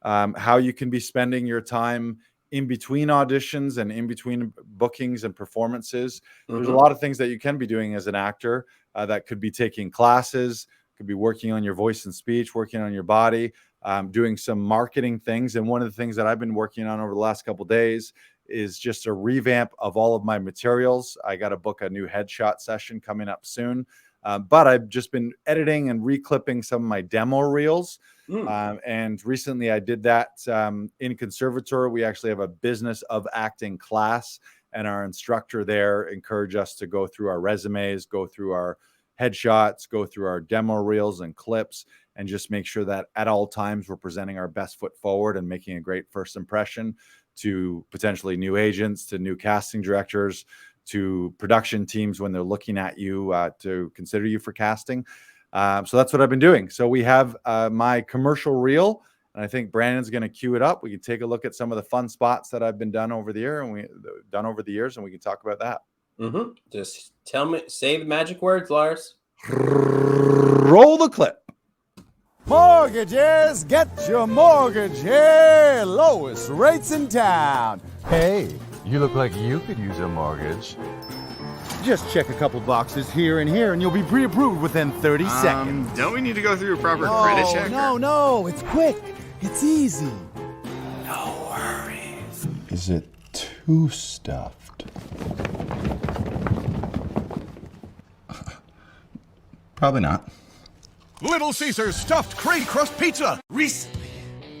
how you can be spending your time in between auditions and in between bookings and performances. There's a lot of things that you can be doing as an actor. That could be taking classes, could be working on your voice and speech, working on your body, doing some marketing things. And one of the things that I've been working on over the last couple of days is just a revamp of all of my materials. I got to book a new headshot session coming up soon. But I've just been editing and reclipping some of my demo reels. And recently I did that in conservatory. We actually have a business of acting class, and our instructor there encouraged us to go through our resumes, go through our headshots, go through our demo reels and clips, and just make sure that at all times we're presenting our best foot forward and making a great first impression to potentially new agents, to new casting directors, to production teams when they're looking at you to consider you for casting. So that's what I've been doing. So we have my commercial reel, and I think Brandon's going to cue it up. We can take a look at some of the fun spots that I've been done over the year, and we can talk about that. Just say the magic words, Lars. Roll the clip. Mortgages, get your mortgage here. Lowest rates in town. Hey, you look like you could use a mortgage. Just check a couple boxes here and here, and you'll be pre-approved within 30 seconds. Don't we need to go through a proper credit check? No, it's quick. It's easy. No worries. Is it too stuffed? Probably not. Little Caesar's stuffed cream crust pizza. Recently,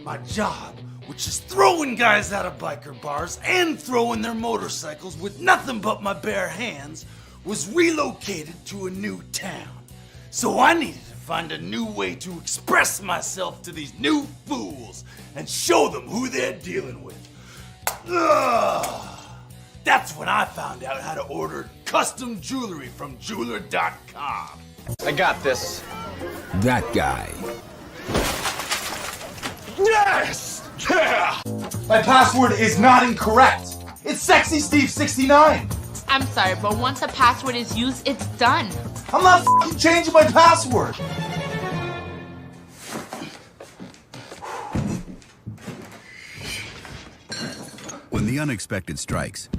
my job, which is throwing guys out of biker bars and throwing their motorcycles with nothing but my bare hands, was relocated to a new town. So I needed to find a new way to express myself to these new fools and show them who they're dealing with. Ugh. That's when I found out how to order custom jewelry from jeweler.com. I got this. That guy. Yes! Yeah! My password is not incorrect. It's SexySteve69. I'm sorry, but once a password is used, it's done. I'm not f***ing changing my password. When the unexpected strikes.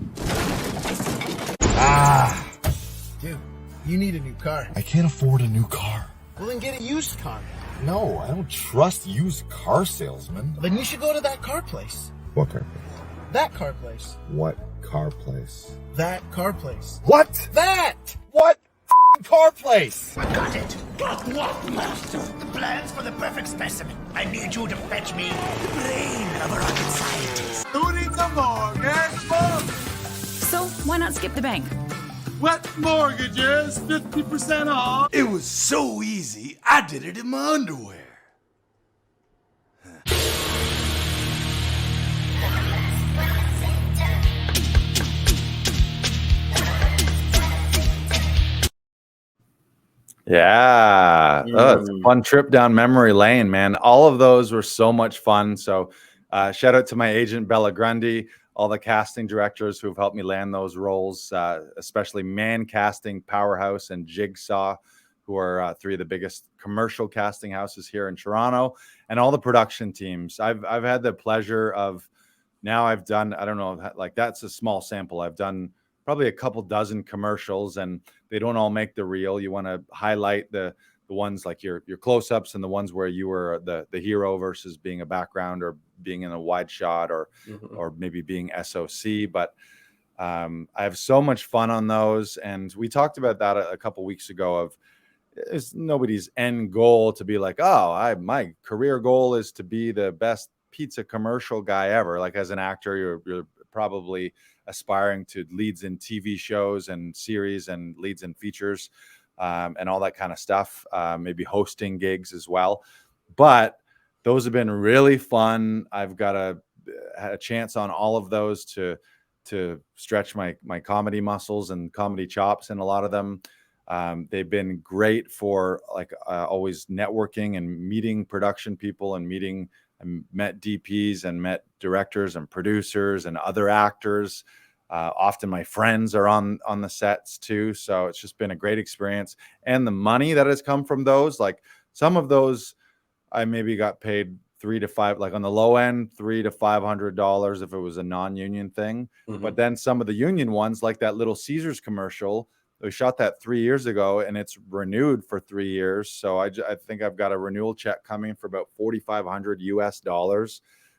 Dude, you need a new car. I can't afford a new car. Well, then get a used car. No, I don't trust used car salesmen. Then you should go to that car place. What car place? That car place. What car place? That car place. What? That! What car place? I got it. What, master? The plans for the perfect specimen. I need you to fetch me the brain of a rocket scientist. Who needs a mortgage? So why not skip the bank? What mortgages? 50% off. It was so easy, I did it in my underwear. Yeah. Oh, it's a fun trip down memory lane, man. All of those were so much fun. So shout out to my agent, Bella Grundy, all the casting directors who've helped me land those roles, especially Man Casting, Powerhouse, and Jigsaw, who are three of the biggest commercial casting houses here in Toronto, and all the production teams. I've had the pleasure of, now I've done, I don't know, like that's a small sample. I've done probably a couple dozen commercials, and they don't all make the reel. You want to highlight the ones like your close-ups and the ones where you were the hero versus being a background or being in a wide shot or maybe being SOC. But I have so much fun on those. And we talked about that a couple weeks ago of it's nobody's end goal to be like, oh, my career goal is to be the best pizza commercial guy ever. Like as an actor, you're probably aspiring to leads in TV shows and series and leads in features and all that kind of stuff, maybe hosting gigs as well. But those have been really fun. I've got a chance on all of those to stretch my comedy muscles and comedy chops in a lot of them. They've been great for like always networking and meeting production people and met DPs and met directors and producers and other actors. Often my friends are on the sets too. So it's just been a great experience. And the money that has come from those, like some of those, I maybe got paid $3 to $5, like on the low end, $300 to $500 if it was a non-union thing. But then some of the union ones, like that Little Caesars commercial, we shot that 3 years ago and it's renewed for 3 years. So I think I've got a renewal check coming for about $4,500 US.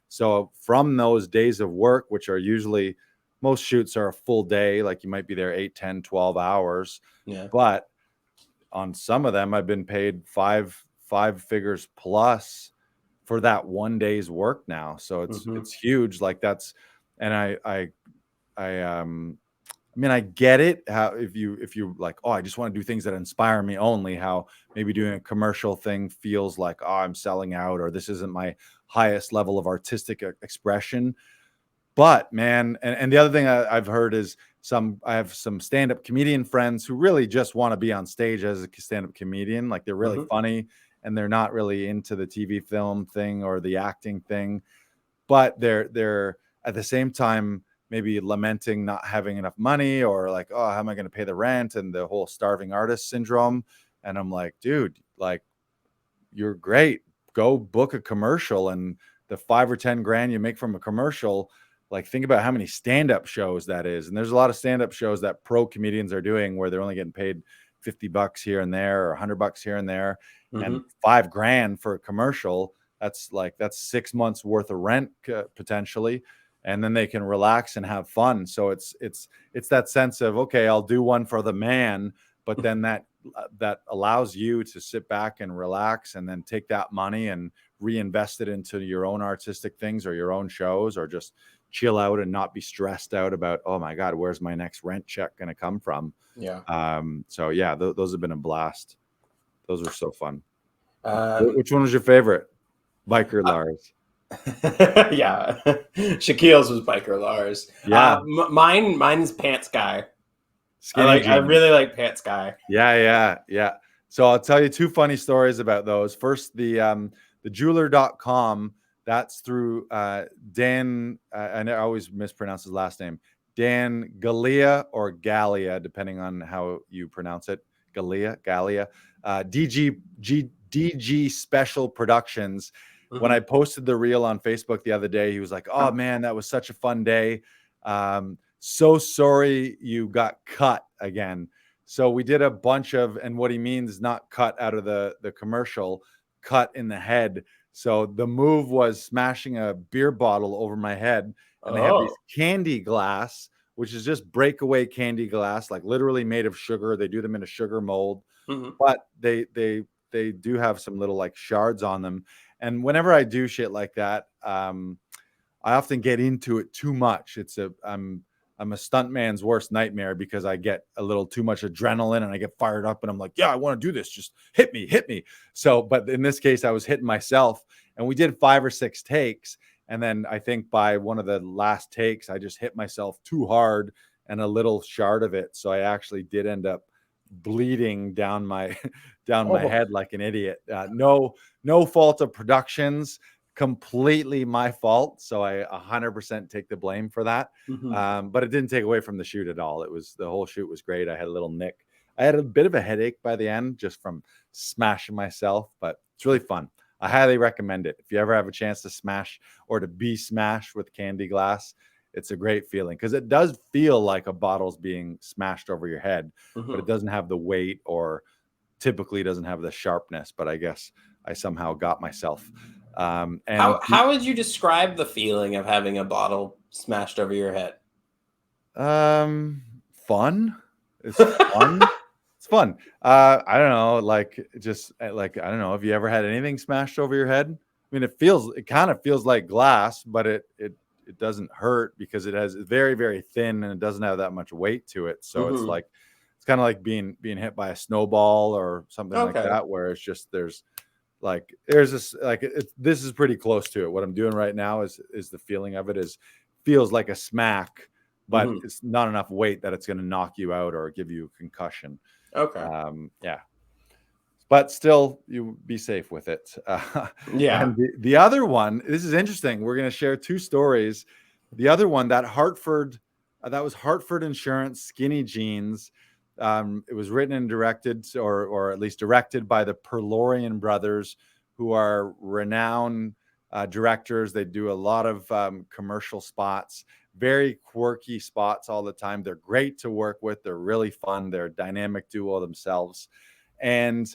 So from those days of work, which are usually, most shoots are a full day, like you might be there 8, 10, 12 hours. Yeah. But on some of them, I've been paid five figures plus for that 1 day's work now. So it's huge. Like that's, and I mean, I get it. How if you like, oh, I just want to do things that inspire me only, how maybe doing a commercial thing feels like, oh, I'm selling out, or this isn't my highest level of artistic expression. But man, and the other thing I've heard is I have some stand-up comedian friends who really just want to be on stage as a stand-up comedian. Like they're really funny and they're not really into the TV film thing or the acting thing, but they're at the same time maybe lamenting not having enough money, or like, oh, how am I going to pay the rent, and the whole starving artist syndrome. And I'm like, dude, like, you're great. Go book a commercial, and the 5 or 10 grand you make from a commercial, like think about how many stand-up shows that is. And there's a lot of stand-up shows that pro comedians are doing where they're only getting paid $50 here and there, or $100 here and there, and 5 grand for a commercial. That's 6 months worth of rent potentially. And then they can relax and have fun. So it's that sense of, okay, I'll do one for the man, but then that allows you to sit back and relax, and then take that money and reinvest it into your own artistic things or your own shows, or just chill out and not be stressed out about, oh my God, where's my next rent check going to come from? Yeah. So yeah, those have been a blast. Those are so fun. Which one was your favorite? Biker Lars. Yeah. Shaquille's was Biker Lars. Yeah. Mine's Pants Guy. I really like Pants Guy. Yeah. So I'll tell you 2 funny stories about those. First, the jeweler.com, that's through Dan, and I always mispronounce his last name, Dan Gallia, or Gallia, depending on how you pronounce it. Gallia. DG Special Productions. When I posted the reel on Facebook the other day, he was like, oh man, that was such a fun day. So sorry you got cut again. So we did a bunch of, and what he means, not cut out of the commercial, cut in the head. So the move was smashing a beer bottle over my head, and they have these candy glass, which is just breakaway candy glass, like literally made of sugar. They do them in a sugar mold, but they do have some little like shards on them. And whenever I do shit like that, I often get into it too much. I'm a stuntman's worst nightmare, because I get a little too much adrenaline and I get fired up and I'm like, yeah, I want to do this. Just hit me. So, but in this case, I was hitting myself, and we did 5 or 6 takes. And then I think by one of the last takes, I just hit myself too hard, and a little shard of it. So I actually did end up bleeding down my head like an idiot. No fault of productions, completely my fault. So I 100% take the blame for that. But it didn't take away from the shoot at all. The whole shoot was great. I had a little nick. I had a bit of a headache by the end just from smashing myself, but it's really fun. I highly recommend it. If you ever have a chance to smash or to be smashed with candy glass, it's a great feeling, because it does feel like a bottle's being smashed over your head, but it doesn't have the weight, or typically doesn't have the sharpness. But I guess I somehow got myself. And how would you describe the feeling of having a bottle smashed over your head? Fun. It's fun. It's fun. I don't know, like I don't know. Have you ever had anything smashed over your head? I mean, it kind of feels like glass, but it doesn't hurt, because it's very, very thin, and it doesn't have that much weight to it. So it's kind of like being hit by a snowball or something like that, where it's just this is pretty close to it. What I'm doing right now is the feeling of it feels like a smack, but it's not enough weight that it's going to knock you out or give you a concussion. Yeah. But still, you be safe with it. Yeah. And the other one, this is interesting. We're going to share 2 stories. The other one, that was Hartford Insurance, Skinny Jeans. It was written and directed, or at least directed, by the Perlorian brothers, who are renowned directors. They do a lot of commercial spots, very quirky spots all the time. They're great to work with. They're really fun. They're a dynamic duo themselves. And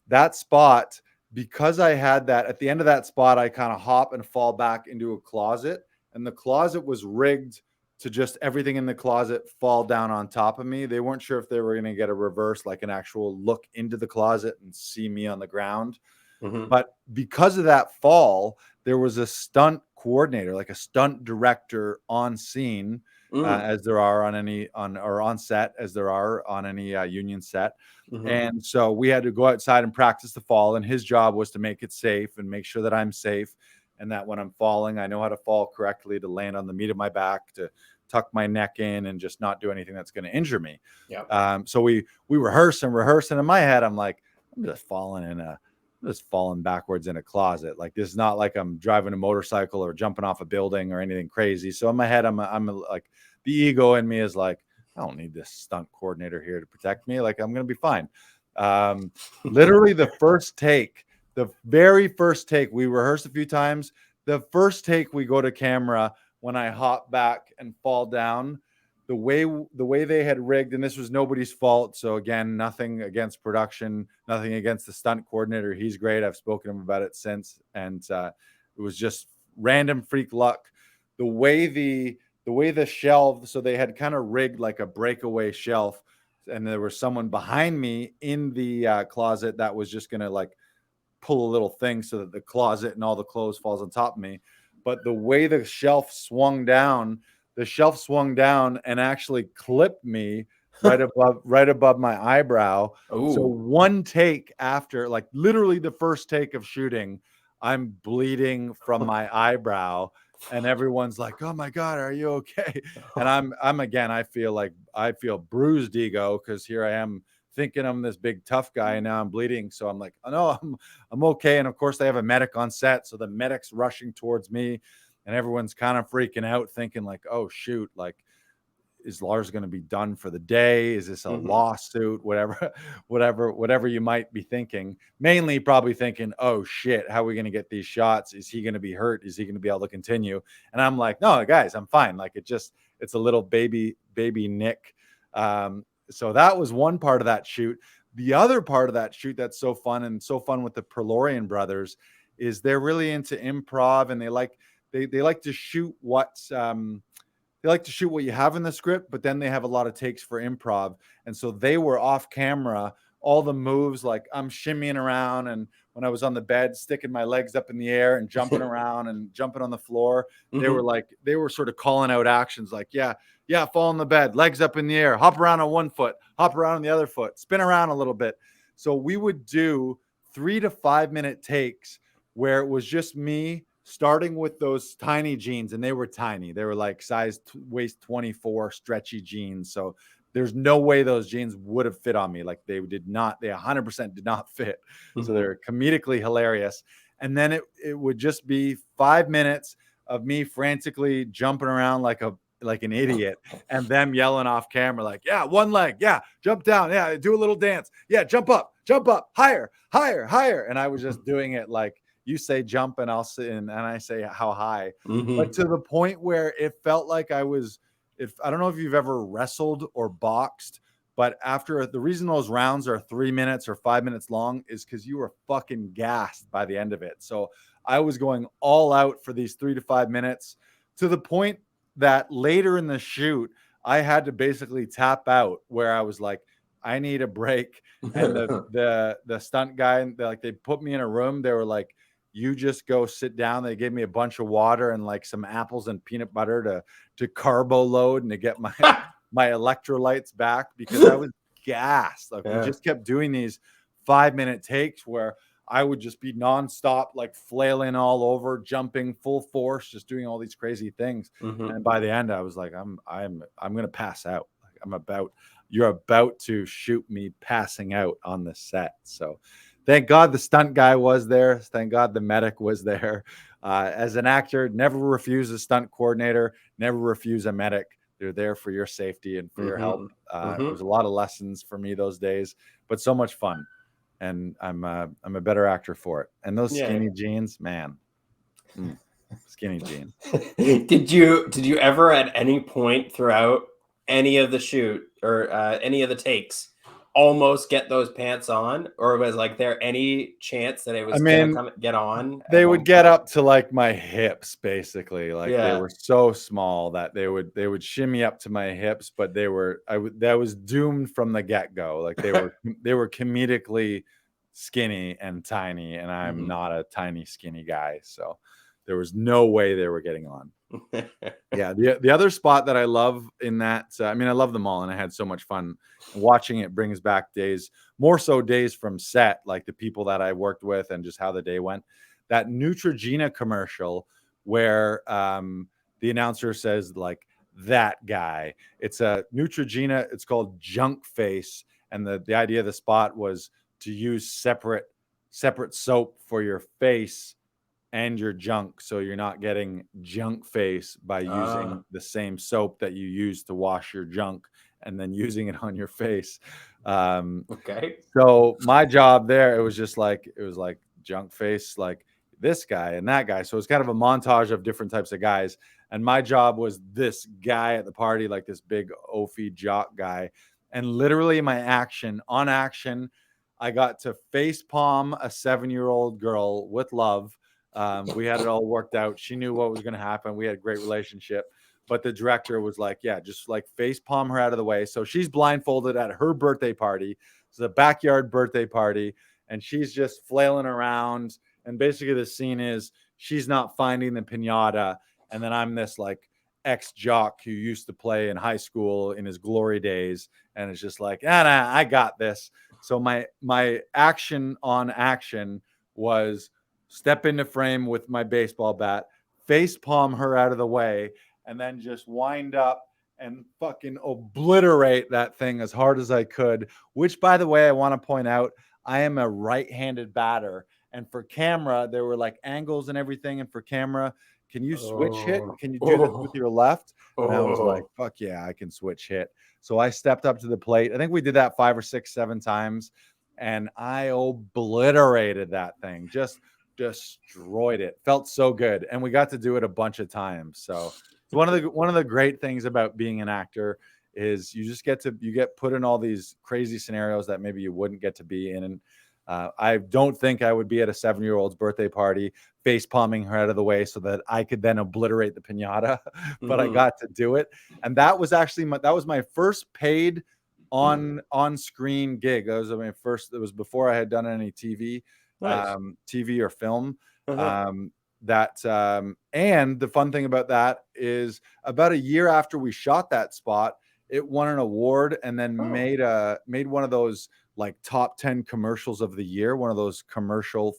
that spot, because I had that, at the end of that spot, I kind of hop and fall back into a closet, and the closet was rigged to just everything in the closet fall down on top of me. They weren't sure if they were going to get a reverse, like an actual look into the closet and see me on the ground. But because of that fall, there was a stunt coordinator, like a stunt director on scene, as there are on set, as there are on any union set. And so we had to go outside and practice the fall, and his job was to make it safe and make sure that I'm safe, and that when I'm falling, I know how to fall correctly, to land on the meat of my back, to tuck my neck in, and just not do anything that's going to injure me. So we rehearse, and in my head, I'm like, I'm just falling backwards in a closet. Like, this is not like I'm driving a motorcycle or jumping off a building or anything crazy. So in my head, I'm like, the ego in me is like, I don't need this stunt coordinator here to protect me. Like, I'm going to be fine. Literally the very first take, we rehearsed a few times. The first take we go to camera, when I hop back and fall down, the way they had rigged, and this was nobody's fault. So again, nothing against production, nothing against the stunt coordinator. He's great. I've spoken to him about it since. And it was just random freak luck. The way the shelf, so they had kind of rigged like a breakaway shelf, and there was someone behind me in the closet that was just going to like pull a little thing so that the closet and all the clothes falls on top of me. But the way the shelf swung down and actually clipped me right above my eyebrow. Ooh. So one take after, like literally the first take of shooting, I'm bleeding from my eyebrow, and everyone's like, "Oh my God, are you okay?" And I'm again, I feel bruised ego, because here I am thinking I'm this big tough guy, and now I'm bleeding. So I'm like, "Oh no, I'm okay." And of course they have a medic on set, so the medic's rushing towards me, and everyone's kind of freaking out, thinking like, "Oh shoot, like, is Lars going to be done for the day? Is this a lawsuit?" Whatever you might be thinking. Mainly probably thinking, "Oh shit, how are we going to get these shots? Is he going to be hurt? Is he going to be able to continue?" And I'm like, "No, guys, I'm fine. Like, it's a little baby nick." So that was one part of that shoot. The other part of that shoot that's so fun with the Perlorian brothers is they're really into improv, and they like to shoot they like to shoot what you have in the script, but then they have a lot of takes for improv. And so they were off camera, all the moves, like I'm shimmying around, and when I was on the bed, sticking my legs up in the air and jumping around and jumping on the floor, they were sort of calling out actions like, yeah, fall on the bed, legs up in the air, hop around on one foot, hop around on the other foot, spin around a little bit. So we would do 3 to 5 minute takes where it was just me, starting with those tiny jeans, and they were tiny. They were like size waist 24 stretchy jeans. So there's no way those jeans would have fit on me. Like, they 100% did not fit. So they're comedically hilarious. And then it would just be 5 minutes of me frantically jumping around like an idiot, and them yelling off camera like, "Yeah, one leg, yeah, jump down, yeah, do a little dance, yeah, jump up, higher, and I was just doing it like, you say jump and I'll sit and I say how high, but to the point where it felt like I don't know if you've ever wrestled or boxed, but the reason those rounds are 3 minutes or 5 minutes long is because you were fucking gassed by the end of it. So I was going all out for these 3 to 5 minutes, to the point that later in the shoot, I had to basically tap out, where I was like, I need a break. And the stunt guy, they put me in a room. They were like, "You just go sit down." They gave me a bunch of water and like some apples and peanut butter to carbo load and to get my electrolytes back, because I was gassed. Like, we just kept doing these 5 minute takes where I would just be nonstop, like flailing all over, jumping full force, just doing all these crazy things. And by the end, I was like, I'm gonna pass out. Like, you're about to shoot me passing out on the set. So thank God the stunt guy was there. Thank God the medic was there. As an actor, never refuse a stunt coordinator, never refuse a medic. They're there for your safety and for your help. It was a lot of lessons for me those days, but so much fun. And I'm a better actor for it. And those skinny jeans, man. Skinny jean. Did you ever at any point throughout any of the shoot or any of the takes almost get those pants on, or was like there any chance that it was gonna get on? They would get up to like my hips, basically. Like they Yeah. were so small that they would shimmy up to my hips, but that was doomed from the get-go. Like they were comedically skinny and tiny, and I'm not a tiny skinny guy, so there was no way they were getting on. Yeah, the other spot that I love in that, I mean, I love them all, and I had so much fun watching it. Brings back days, more so days from set, like the people that I worked with and just how the day went. That Neutrogena commercial where the announcer says like, that guy. It's a Neutrogena. It's called Junk Face, and the idea of the spot was to use separate soap for your face and your junk, so you're not getting junk face by using the same soap that you use to wash your junk and then using it on your face. Okay. So my job there, it was like junk face, like this guy and that guy. So it's kind of a montage of different types of guys. And my job was this guy at the party, like this big oafy jock guy. And literally my action, I got to face palm a 7-year-old girl with love. We had it all worked out. She knew what was going to happen. We had a great relationship. But the director was like, yeah, just like face palm her out of the way. So she's blindfolded at her birthday party. It's a backyard birthday party. And she's just flailing around. And basically the scene is she's not finding the piñata. And then I'm this like ex-jock who used to play in high school in his glory days. And it's just like, nah, I got this. So my action was step into frame with my baseball bat, face palm her out of the way, and then just wind up and fucking obliterate that thing as hard as I could, which, by the way, I want to point out, I am a right-handed batter. And for camera, there were like angles and everything. And for camera, can you switch hit? Can you do this with your left? And I was like, fuck yeah, I can switch hit. So I stepped up to the plate. I think we did that 5 or 6, 7 times. And I obliterated that thing. Just destroyed it. Felt so good. And we got to do it a bunch of times. So it's one of the great things about being an actor is you get put in all these crazy scenarios that maybe you wouldn't get to be in. And I don't think I would be at a 7-year-old's birthday party face palming her out of the way so that I could then obliterate the piñata, but I got to do it. And that was actually my first paid on screen gig. That was my first. It was before I had done any TV. Nice. TV or film. And the fun thing about that is about a year after we shot that spot, it won an award and then made one of those like top 10 commercials of the year, one of those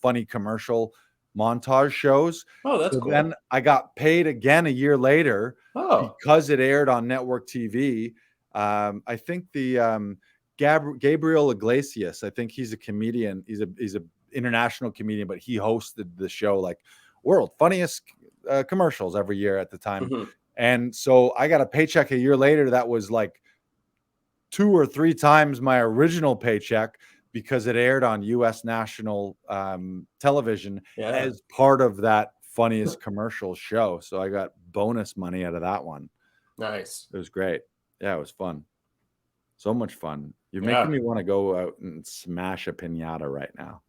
funny commercial montage shows. Oh, that's cool. Then I got paid again a year later because it aired on network TV. I think the Gabriel Iglesias, I think he's a comedian. He's a international comedian, but he hosted the show like world funniest commercials every year at the time. And so I got a paycheck a year later that was like 2 or 3 times my original paycheck because it aired on US national television as part of that funniest commercial show. So I got bonus money out of that one. Nice. It was great. Yeah, it was fun. So much fun. You're making me want to go out and smash a piñata right now.